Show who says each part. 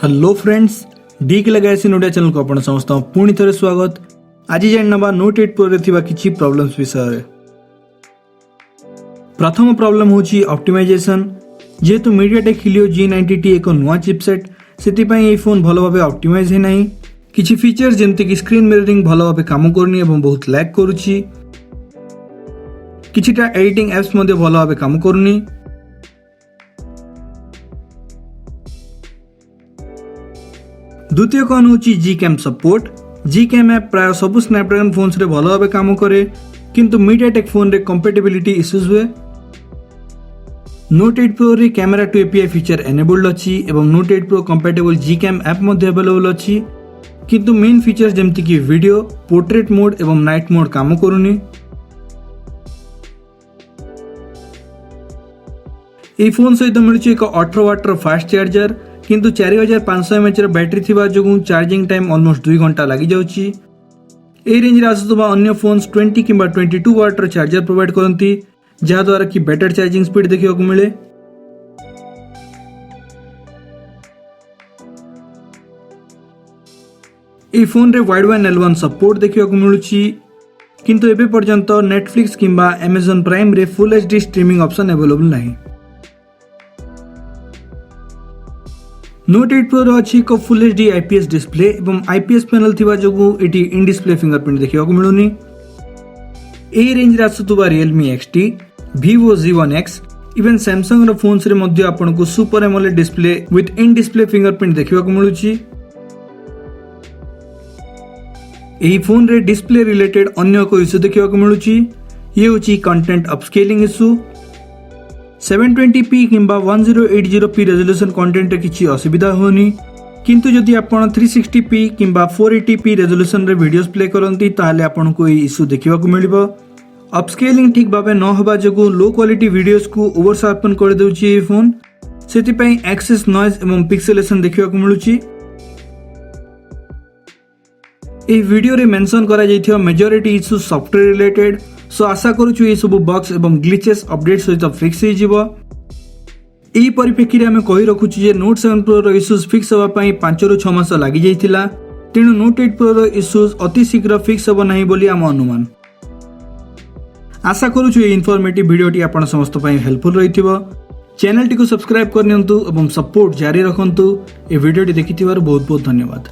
Speaker 1: Hello friends, डीक लगाइसी नोटिया channel को आपण समस्त पुणी थे स्वागत। आज जानवा नोट 8 प्रो रे थिबा किछि प्रॉब्लम्स विषय रे। प्रथम प्रॉब्लम होची ऑप्टिमाइजेशन। जेतु मीडियाटेक Helio G90T एक नुआ चिपसेट सेति पई ए फोन भलो भाबे ऑप्टिमाइज हे नाही। किछि फीचर जेमते कि स्क्रीन मिररिंग भलो भाबे काम करनी एवं बहुत लैग करूची। किछिटा एडिटिंग एप्स मध्ये भलो भाबे काम करनी। द्वितीय कौन होची Gcam सपोर्ट। Gcam ऐप प्राय सब स्नैपड्रैगन फोन्स रे भलो भाबे काम करे, किंतु मीडियाटेक फोन रे कंपैटिबिलिटी इश्यूज हुए। नोट 8 प्रो रे camera two API feature enabled अछि एवं note 8 pro compatible Gcam app मध्ये अवेलेबल अछि, किंतु मेन फीचर जेमति कि वीडियो, पोर्ट्रेट मोड एवं नाइट मोड काम करूनी। ए फोन सहित मिलुछि एक 18 वाट फास्ट चार्जर, किंतु 4500 mAh बैटरी थिबा जोगु चार्जिंग टाइम ऑलमोस्ट 2 घंटा लागि जाउछि। ए रेंज रे आसुतबा अन्य फोन्स 20 किंबा 22 वाट चार्जर प्रोवाइड करंती, जहा द्वारा कि बेटर चार्जिंग स्पीड देखियो को मिले। ए फोन रे वाइड वन L1 सपोर्ट देखियो को मिलुछि, किंतु एबे पर्यंत नेटफ्लिक्स किंबा Amazon प्राइम रे full HD streaming option available नाही। नोट 8 प्रो अछि एक फुल HD IPS डिस्प्ले एवं IPS पैनल थिबा जोगु एटी इन डिस्प्ले फिंगरप्रिंट देखियो को मिलुनी। ए रेंज रे आसुतबा Realme XT, Vivo Z1X, even Samsung रो फोन्स रे मध्ये आपन को super AMOLED display with in display fingerprint देखियो को मिलुछि। एही फोन रे डिस्प्ले रिलेटेड अन्य को इशू देखियो को मिलुछि। ये होछि कंटेंट अपस्केलिंग इशू। 720p किंबा 1080p रेजोल्यूशन कंटेंट रे किछि असुविधा होनी, किंतु जदि आपण 360p किंबा 480p रेजोल्यूशन रे वीडियोस प्ले करंती ताहाले आपण को ए इशू देखिबा को मिलिबो। अपस्केलिंग ठीक भाबे न होबा जगु लो क्वालिटी वीडियोस को ओवर शार्पन कर देउछि ए फोन, सेति पई एक्सेस नॉइज एवं पिक्सेलेशन देखिबा को मिलुछि। ए वीडियो रे मेंशन करा जाइथियो मेजॉरिटी इशू सॉफ्टवेयर रिलेटेड। सो आशा करूछु ये सब बग्स एवं ग्लिचेस अपडेट सहित फिक्स हो जिवो। एही परिप्रेक्षी रे हम कहि रखुछु जे नोट 7 प्रो रो इश्यूज फिक्स होबा पई 5 ରୁ 6 मास लागि जाइथिला, तेनु नोट 8 प्रो रो इश्यूज अति शीघ्र फिक्स होबो नाही बोली हम अनुमान। आशा करूछु ये इन्फॉर्मेटिव वीडियोटी आपण समस्त पई हेल्पफुल रहिथिबो। चैनल टी को सब्सक्राइब करनियंतु एवं सपोर्ट जारी रखंतु। ए वीडियोटी देखिथिबार बहुत बहुत धन्यवाद।